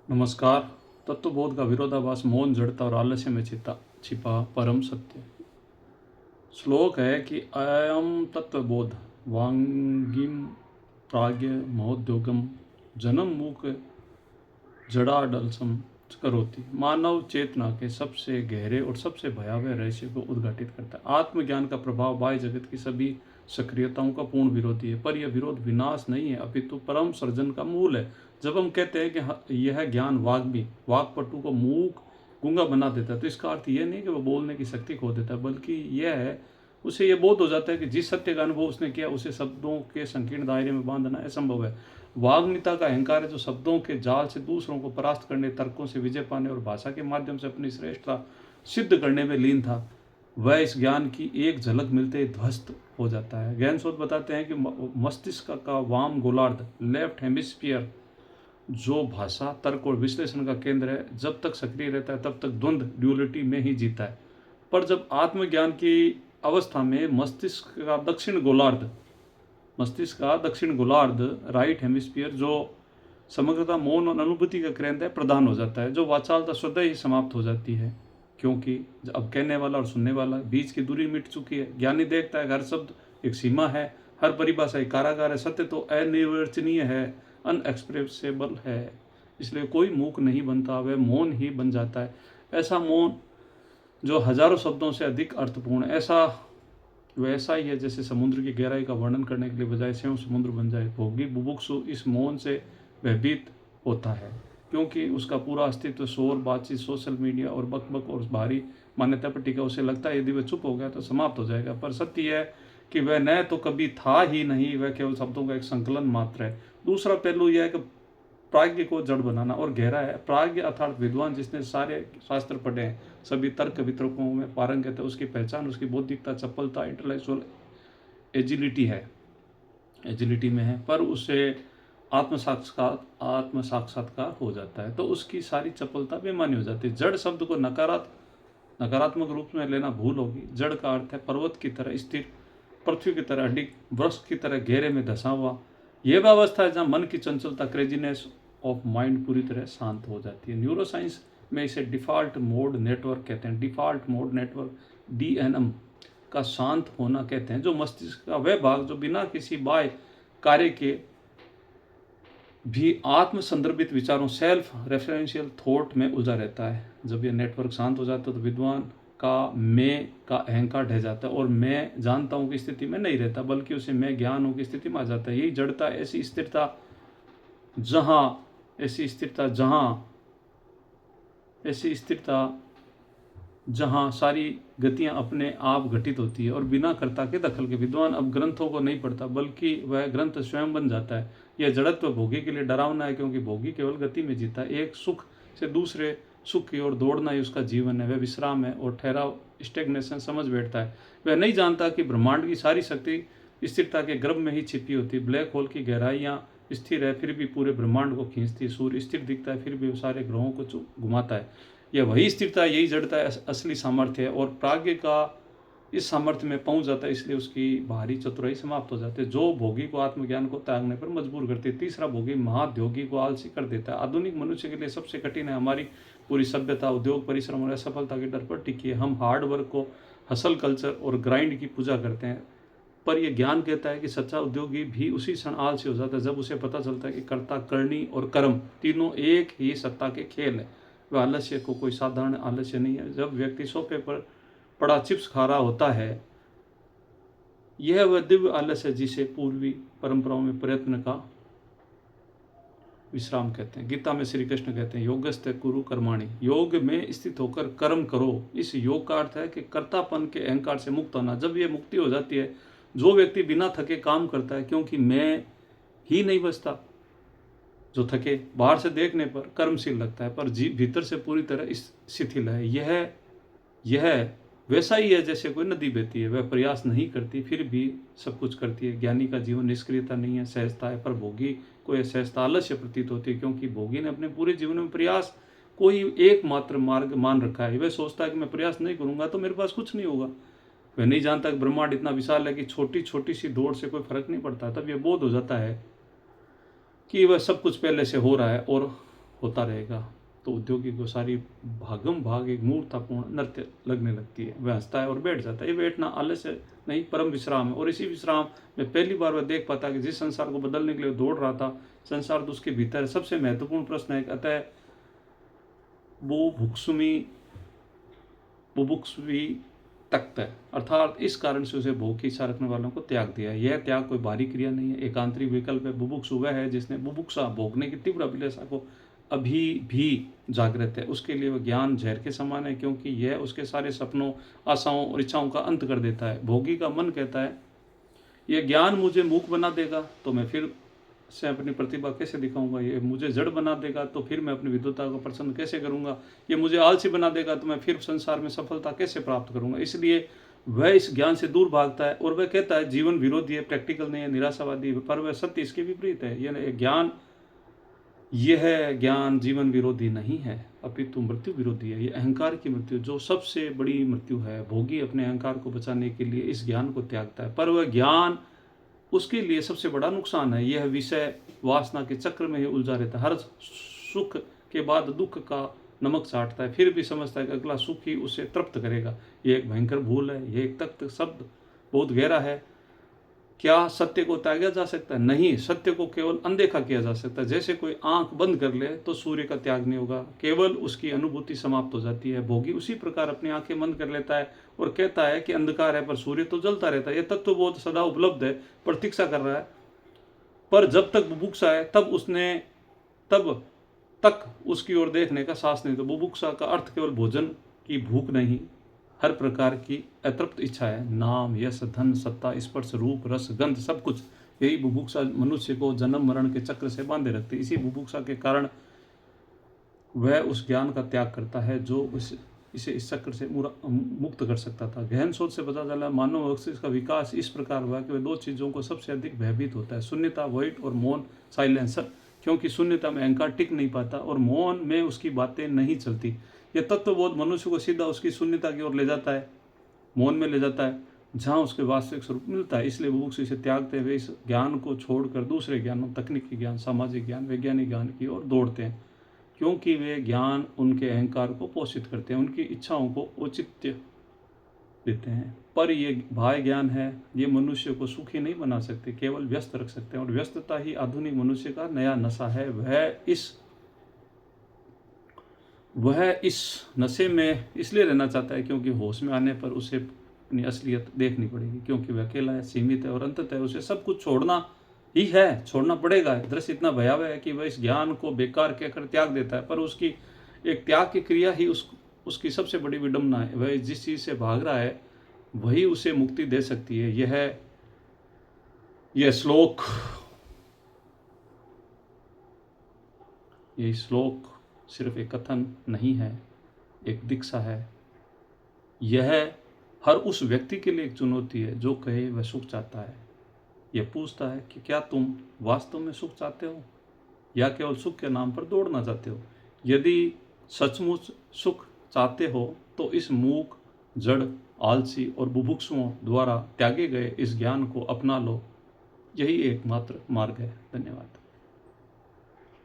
नमस्कार। तत्वबोध का विरोधाभास मौन, जड़ता और आलस्य में छिपा परम सत्य। श्लोक है कि अयम तत्वबोध वांगिम प्राज्ञ महोद्योगम जन्म मूक जड़ाडलसम करोति। मानव चेतना के सबसे गहरे और सबसे भयावह रहस्य को उद्घाटित करता है। आत्मज्ञान का प्रभाव बाह्य जगत की सभी सक्रियताओं का पूर्ण विरोधी है, पर यह विरोध विनाश नहीं है, अपितु परम सर्जन का मूल है। जब हम कहते हैं कि यह ज्ञान वाक्पटु को मूक गूंगा बना देता है, तो इसका अर्थ यह नहीं कि वह बोलने की शक्ति खो देता है, बल्कि यह है उसे यह बोध हो जाता है कि जिस सत्य का अनुभव उसने किया उसे शब्दों के संकीर्ण दायरे में बांधना असंभव है। वाग्मिता का अहंकार है जो शब्दों के जाल से दूसरों को परास्त करने, तर्कों से विजय पाने और भाषा के माध्यम से अपनी श्रेष्ठता सिद्ध करने में लीन था। वह इस ज्ञान की एक झलक मिलते ही ध्वस्त हो जाता है। ज्ञान शोध बताते हैं कि मस्तिष्क का वाम गोलार्ध, लेफ्ट हेमिस्फीयर, जो भाषा, तर्क और विश्लेषण का केंद्र है, जब तक सक्रिय रहता है तब तक द्वंद्व ड्यूअलिटी में ही जीता है। पर जब आत्मज्ञान की अवस्था में मस्तिष्क का दक्षिण गोलार्ध, राइट हेमिस्फीयर, जो समग्रता, मौन और अनुभूति का केंद्र है, प्रदान हो जाता है, जो वाचालता स्वतः ही समाप्त हो जाती है, क्योंकि अब कहने वाला और सुनने वाला बीच की दूरी मिट चुकी है। ज्ञानी देखता है हर शब्द एक सीमा है, हर परिभाषा एक कारागार है, सत्य तो अनिर्वचनीय है, अनएक्सप्रेसेबल है, इसलिए कोई मूक नहीं बनता, वह मौन ही बन जाता है। ऐसा मौन जो हजारों शब्दों से अधिक अर्थपूर्ण, वैसा ही है जैसे समुद्र की गहराई का वर्णन करने के लिए बजाय स्वयं समुद्र बन जाए। भोगी बुभुक्षु इस मौन से भयभीत होता है, क्योंकि उसका पूरा अस्तित्व शोर, बातचीत, सोशल मीडिया और बकबक और भारी मान्यता पर टिका। उसे लगता है यदि वह चुप हो गया तो समाप्त हो जाएगा, पर सत्य यह है कि वह न तो कभी था ही नहीं, वह केवल शब्दों का एक संकलन मात्र है। दूसरा पहलू यह है कि प्राज्ञ को जड़ बनाना और गहरा है। प्राज्ञ अर्थात विद्वान, जिसने सारे शास्त्र पढ़े हैं, सभी तर्क वितर्कों में पारंगत है, उसकी पहचान उसकी बौद्धिकता, चपलता, इंटेलेक्चुअल एजिलिटी में है, पर उसे आत्म साक्षात्कार हो जाता है तो उसकी सारी चपलता बेमानी हो जाती है। जड़ शब्द को नकारात्मक रूप में लेना भूल होगी। जड़ का अर्थ है पर्वत की तरह स्थिर, पृथ्वी की तरह अडिग, वृक्ष की तरह गहरे में धंसा हुआ। यह वह अवस्था है जहाँ मन की चंचलता, क्रेजीनेस ऑफ माइंड पूरी तरह शांत हो जाती है। न्यूरोसाइंस में इसे डिफ़ॉल्ट मोड नेटवर्क कहते हैं। डिफ़ॉल्ट मोड नेटवर्क, DNM, का शांत होना कहते हैं, जो मस्तिष्क का वह भाग जो बिना किसी बाह्य कार्य के भी आत्म संदर्भित विचारों, सेल्फ रेफरेंशियल थॉट में उलझा रहता है। जब यह नेटवर्क शांत हो जाता है तो विद्वान का मैं का अहंकार ढह जाता है और मैं जानता हूँ की स्थिति में नहीं रहता, बल्कि उसे मैं ज्ञान हूँ की स्थिति में आ जाता है। यही जड़ता, ऐसी स्थिरता जहाँ सारी गतियाँ अपने आप घटित होती है और बिना कर्ता के दखल के। विद्वान अब ग्रंथों को नहीं पढ़ता, बल्कि वह ग्रंथ स्वयं बन जाता है। यह जड़त्व भोगी के लिए डरावना है, क्योंकि भोगी केवल गति में जीता है। एक सुख से दूसरे सुख की ओर दौड़ना ही उसका जीवन है। वह विश्राम है और ठहराव, स्टेग्नेशन, समझ बैठता है। वह नहीं जानता कि ब्रह्मांड की सारी शक्ति स्थिरता के गर्भ में ही छिपी होती। ब्लैक होल की गहराइयाँ स्थिर है, फिर भी पूरे ब्रह्मांड को खींचती है। सूर्य स्थिर दिखता है, फिर भी सारे ग्रहों को घुमाता है। यह वही स्थिरता, यही जड़ता है, असली सामर्थ्य है। और प्राज्ञ का इस सामर्थ्य में पहुंच जाता है, इसलिए उसकी बाहरी चतुराई समाप्त हो जाती है, जो भोगी को आत्मज्ञान को त्यागने पर मजबूर करती है। तीसरा भोगी महाध्योगी को आलसी कर देता है। आधुनिक मनुष्य के लिए सबसे कठिन है। हमारी पूरी सभ्यता उद्योग, परिश्रम और असफलता के डर पर टिकी है। हम हार्ड वर्क को, हसल कल्चर और ग्राइंड की पूजा करते हैं, पर यह ज्ञान कहता है कि सच्चा उद्योगी भी उसी क्षण आलसी हो जाता है जब उसे पता चलता है कि कर्ता, करनी और कर्म तीनों एक ही सत्ता के खेल है। वह आलस्य को कोई साधारण आलस्य नहीं है। जब व्यक्ति सोफे पर पड़ा चिप्स खा रहा होता है, यह वह दिव्य आलस्य जिसे पूर्वी परंपराओं में प्रयत्न का विश्राम कहते हैं। गीता में श्री कृष्ण कहते हैं योगस्ते कुरु कर्माणि, योग में स्थित होकर कर्म करो। इस योग का अर्थ है कि कर्तापन के अहंकार से मुक्त होना। जब यह मुक्ति हो जाती है, जो व्यक्ति बिना थके काम करता है, क्योंकि मैं ही नहीं बचता, जो थके बाहर से देखने पर कर्मशील लगता है, पर जीव भीतर से पूरी तरह शिथिल है। यह वैसा ही है जैसे कोई नदी बहती है, वह प्रयास नहीं करती फिर भी सब कुछ करती है। ज्ञानी का जीवन निष्क्रियता नहीं है, सहजता है, पर भोगी को यह सहजता आलस्य प्रतीत होती है, क्योंकि भोगी ने अपने पूरे जीवन में प्रयास को ही एकमात्र मार्ग मान रखा है। वह सोचता है कि मैं प्रयास नहीं करूंगा तो मेरे पास कुछ नहीं होगा। वह नहीं जानता कि ब्रह्मांड इतना विशाल है कि छोटी छोटी सी दौड़ से कोई फर्क नहीं पड़ता। तब यह बोध हो जाता है कि वह सब कुछ पहले से हो रहा है और होता रहेगा तो उद्योगी को सारी भागम भाग एक मूर्तापूर्ण नृत्य लगने लगती है। वह हंसता है और बैठ जाता है। ये बैठना आलस्य नहीं, परम विश्राम है। और इसी विश्राम में पहली बार वह देख पाता है कि जिस संसार को बदलने के लिए दौड़ रहा था, संसार तो उसके भीतर है। सबसे महत्वपूर्ण प्रश्न है, अतः वो बुभुक्षवी तख्त है, अर्थात इस कारण से उसे भोग की इच्छा रखने वालों को त्याग दिया है। यह त्याग कोई बाहरी क्रिया नहीं है, एकांतरिक विकल्प है। बुभुक्षु वह है जिसने बुभुक्षा भोगने की तीव्र अभिलाषा को अभी भी जागृत है। उसके लिए वह ज्ञान जहर के समान है, क्योंकि यह उसके सारे सपनों, आशाओं और इच्छाओं का अंत कर देता है। भोगी का मन कहता है, यह ज्ञान मुझे मूक बना देगा तो मैं फिर से अपनी प्रतिभा कैसे दिखाऊंगा, ये मुझे जड़ बना देगा तो फिर मैं अपनी विद्वता को प्रसन्न कैसे करूंगा, ये मुझे आलसी बना देगा तो मैं फिर संसार में सफलता कैसे प्राप्त करूंगा। इसलिए वह इस ज्ञान से दूर भागता है और वह कहता है जीवन विरोधी है, प्रैक्टिकल नहीं है, निराशावादी है। पर वह सत्य इसके विपरीत है। यह ज्ञान जीवन विरोधी नहीं है, अपितु मृत्यु विरोधी है। यह अहंकार की मृत्यु जो सबसे बड़ी मृत्यु है। भोगी अपने अहंकार को बचाने के लिए इस ज्ञान को त्यागता है, पर वह ज्ञान उसके लिए सबसे बड़ा नुकसान है। यह विषय वासना के चक्र में ही उलझा रहता है। हर सुख के बाद दुख का नमक चाटता है, फिर भी समझता है कि अगला सुख ही उसे तृप्त करेगा। यह एक भयंकर भूल है। यह एक तख्त शब्द बहुत गहरा है। क्या सत्य को त्यागा जा सकता है? नहीं, सत्य को केवल अनदेखा किया जा सकता है। जैसे कोई आंख बंद कर ले तो सूर्य का त्याग नहीं होगा, केवल उसकी अनुभूति समाप्त हो जाती है। भोगी उसी प्रकार अपनी आंखें बंद कर लेता है और कहता है कि अंधकार है, पर सूर्य तो जलता रहता है। यह तत्व बहुत सदा उपलब्ध है, प्रतीक्षा कर रहा है। पर जब तक बुभुक्षा है तब तक उसकी ओर देखने का साहस नहीं। तो बुभुक्षा का अर्थ केवल भोजन की भूख नहीं, हर प्रकार की अतृप्त इच्छा है। नाम, यश, धन, सत्ता, स्पर्श, रूप, रस, गंध, सब कुछ। यही बुभुक्षा मनुष्य को जन्म मरण के चक्र से बांधे रखती है। इसी बुभुक्षा के कारण वह उस ज्ञान का त्याग करता है जो इसे इस चक्र से मुक्त कर सकता था। गहन सोच से पता चला मानव मस्तिष्क का विकास इस प्रकार हुआ कि वह दो चीज़ों को सबसे अधिक भयभीत होता है, शून्यता, वॉइड, और मौन, साइलेंसर। क्योंकि शून्यता में अहंकार टिक नहीं पाता और मौन में उसकी बातें नहीं चलती। यह तत्वबोध मनुष्य को सीधा उसकी शून्यता की ओर ले जाता है, मौन में ले जाता है, जहाँ उसके वास्तविक स्वरूप मिलता है। इसलिए बुभुक्षा इसे त्यागते हुए इस ज्ञान को छोड़कर दूसरे ज्ञानों, तकनीकी ज्ञान, सामाजिक ज्ञान, वैज्ञानिक ज्ञान की ओर दौड़ते हैं, क्योंकि वे ज्ञान उनके अहंकार को पोषित करते हैं, उनकी इच्छाओं को औचित्य देते हैं। पर ये बाह्य ज्ञान है, ये मनुष्य को सुखी नहीं बना सकते, केवल व्यस्त रख सकते हैं। और व्यस्तता ही आधुनिक मनुष्य का नया नशा है। वह इस नशे में इसलिए रहना चाहता है क्योंकि होश में आने पर उसे अपनी असलियत देखनी पड़ेगी, क्योंकि वह अकेला है, सीमित है और अंततः उसे सब कुछ छोड़ना ही है, छोड़ना पड़ेगा। दृश्य इतना भयावह है कि वह इस ज्ञान को बेकार कहकर त्याग देता है, पर उसकी एक त्याग की क्रिया ही उसकी सबसे बड़ी विडंबना है। वह जिस चीज़ से भाग रहा है वही उसे मुक्ति दे सकती है। यह श्लोक सिर्फ एक कथन नहीं है, एक दीक्षा है। यह हर उस व्यक्ति के लिए एक चुनौती है जो कहे वह सुख चाहता है। यह पूछता है कि क्या तुम वास्तव में सुख चाहते हो या केवल सुख के नाम पर दौड़ना चाहते हो। यदि सचमुच सुख चाहते हो तो इस मूक, जड़, आलसी और बुभुक्षुओं द्वारा त्यागे गए इस ज्ञान को अपना लो। यही एकमात्र मार्ग है। धन्यवाद।